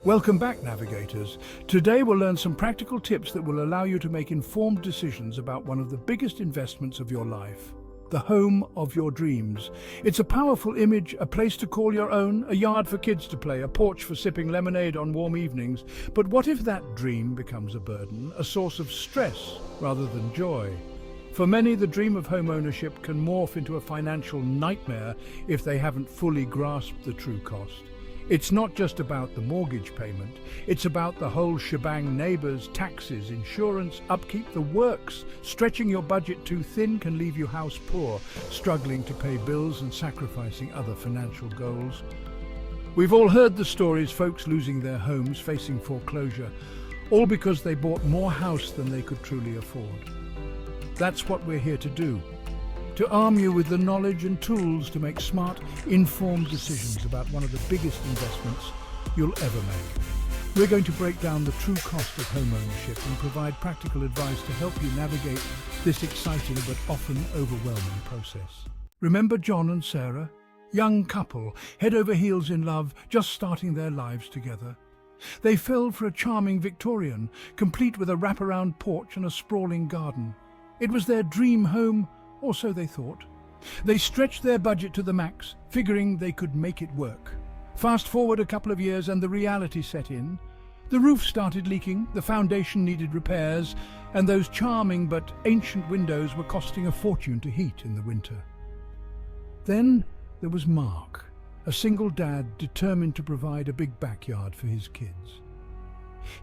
Welcome back, Navigators. Today we'll learn some practical tips that will allow you to make informed decisions about one of the biggest investments of your life, the home of your dreams. It's a powerful image, a place to call your own, a yard for kids to play, a porch for sipping lemonade on warm evenings. But what if that dream becomes a burden, a source of stress rather than joy? For many, the dream of home ownership can morph into a financial nightmare if they haven't fully grasped the true cost. It's not just about the mortgage payment, it's about the whole shebang: neighbours, taxes, insurance, upkeep, the works. Stretching your budget too thin can leave you house poor, struggling to pay bills and sacrificing other financial goals. We've all heard the stories, folks losing their homes, facing foreclosure, all because they bought more house than they could truly afford. That's what we're here to do. To arm you with the knowledge and tools to make smart, informed decisions about one of the biggest investments you'll ever make. We're going to break down the true cost of home ownership and provide practical advice to help you navigate this exciting but often overwhelming process. Remember John and Sarah? Young couple, head over heels in love, just starting their lives together. They fell for a charming Victorian, complete with a wraparound porch and a sprawling garden. It was their dream home, or so they thought. They stretched their budget to the max, figuring they could make it work. Fast forward a couple of years and the reality set in. The roof started leaking, the foundation needed repairs, and those charming but ancient windows were costing a fortune to heat in the winter. Then there was Mark, a single dad determined to provide a big backyard for his kids.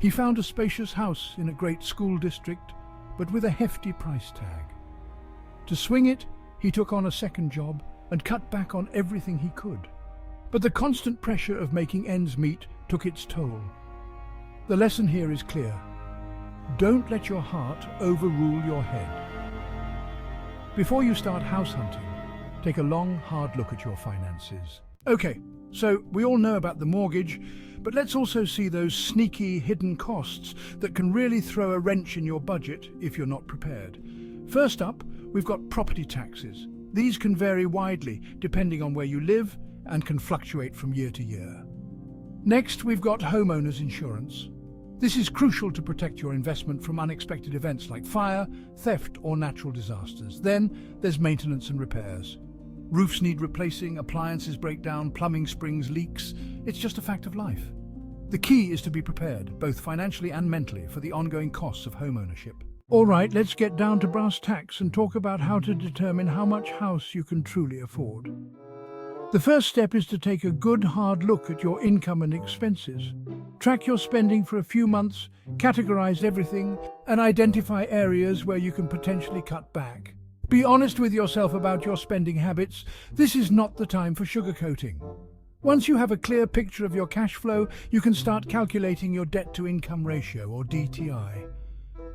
He found a spacious house in a great school district, but with a hefty price tag. To swing it, he took on a second job and cut back on everything he could. But the constant pressure of making ends meet took its toll. The lesson here is clear. Don't let your heart overrule your head. Before you start house hunting, take a long, hard look at your finances. Okay, so we all know about the mortgage, but let's also see those sneaky, hidden costs that can really throw a wrench in your budget if you're not prepared. First up, we've got property taxes. These can vary widely depending on where you live and can fluctuate from year to year. Next, we've got homeowners insurance. This is crucial to protect your investment from unexpected events like fire, theft, or natural disasters. Then there's maintenance and repairs. Roofs need replacing, appliances break down, plumbing springs, leaks. It's just a fact of life. The key is to be prepared, both financially and mentally, for the ongoing costs of homeownership. All right, let's get down to brass tacks and talk about how to determine how much house you can truly afford. The first step is to take a good hard look at your income and expenses. Track your spending for a few months, categorize everything, and identify areas where you can potentially cut back. Be honest with yourself about your spending habits. This is not the time for sugarcoating. Once you have a clear picture of your cash flow, you can start calculating your debt-to-income ratio, or DTI.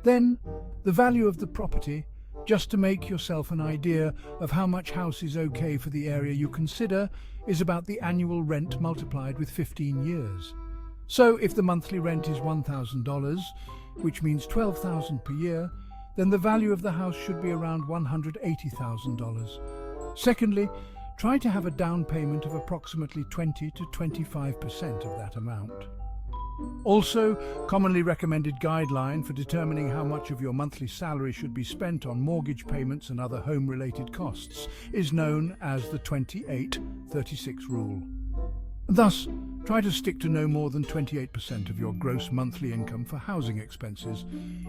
Then, the value of the property, just to make yourself an idea of how much house is okay for the area you consider, is about the annual rent multiplied with 15 years. So if the monthly rent is $1,000, which means $12,000 per year, then the value of the house should be around $180,000. Secondly, try to have a down payment of approximately 20 to 25% of that amount. Also, commonly recommended guideline for determining how much of your monthly salary should be spent on mortgage payments and other home-related costs is known as the 28-36 rule. Thus, try to stick to no more than 28% of your gross monthly income for housing expenses,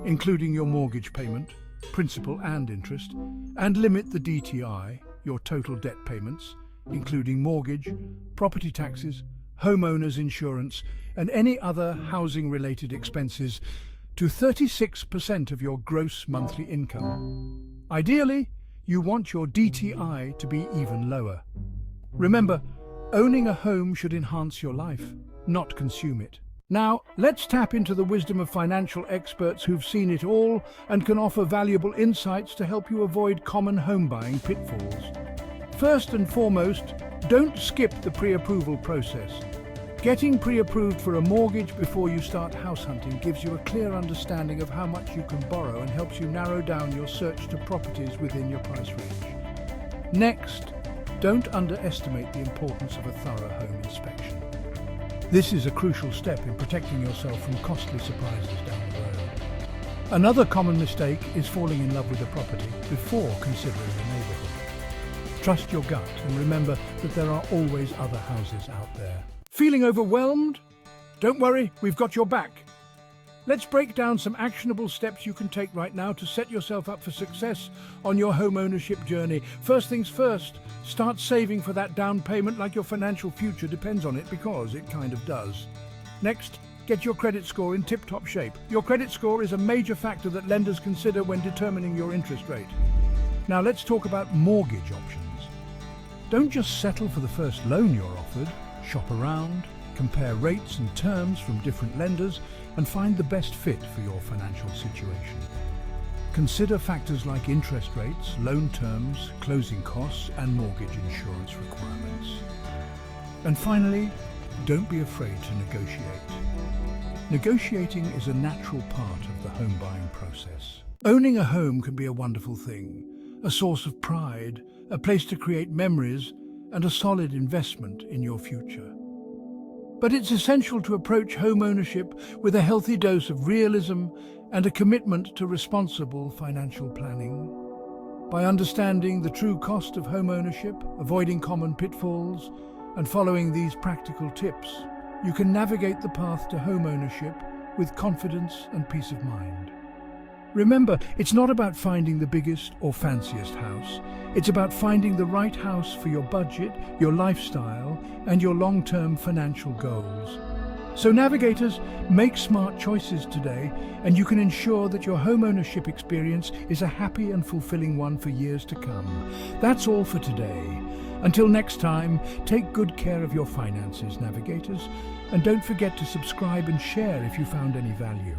including your mortgage payment, principal and interest, and limit the DTI, your total debt payments, including mortgage, property taxes, homeowners insurance, and any other housing-related expenses, to 36% of your gross monthly income. Ideally, you want your DTI to be even lower. Remember, owning a home should enhance your life, not consume it. Now, let's tap into the wisdom of financial experts who've seen it all and can offer valuable insights to help you avoid common home buying pitfalls. First and foremost, don't skip the pre-approval process. Getting pre-approved for a mortgage before you start house hunting gives you a clear understanding of how much you can borrow and helps you narrow down your search to properties within your price range. Next, don't underestimate the importance of a thorough home inspection. This is a crucial step in protecting yourself from costly surprises down the road. Another common mistake is falling in love with a property before considering the neighborhood. Trust your gut and remember that there are always other houses out there. Feeling overwhelmed? Don't worry, we've got your back. Let's break down some actionable steps you can take right now to set yourself up for success on your home ownership journey. First things first, start saving for that down payment like your financial future depends on it, because it kind of does. Next, get your credit score in tip-top shape. Your credit score is a major factor that lenders consider when determining your interest rate. Now let's talk about mortgage options. Don't just settle for the first loan you're offered. Shop around, compare rates and terms from different lenders, and find the best fit for your financial situation. Consider factors like interest rates, loan terms, closing costs, and mortgage insurance requirements. And finally, don't be afraid to negotiate. Negotiating is a natural part of the home buying process. Owning a home can be a wonderful thing, a source of pride, a place to create memories, and a solid investment in your future. But it's essential to approach home ownership with a healthy dose of realism and a commitment to responsible financial planning. By understanding the true cost of home ownership, avoiding common pitfalls, and following these practical tips, you can navigate the path to home ownership with confidence and peace of mind. Remember, it's not about finding the biggest or fanciest house. It's about finding the right house for your budget, your lifestyle, and your long-term financial goals. So Navigators, make smart choices today, and you can ensure that your home ownership experience is a happy and fulfilling one for years to come. That's all for today. Until next time, take good care of your finances, Navigators, and don't forget to subscribe and share if you found any value.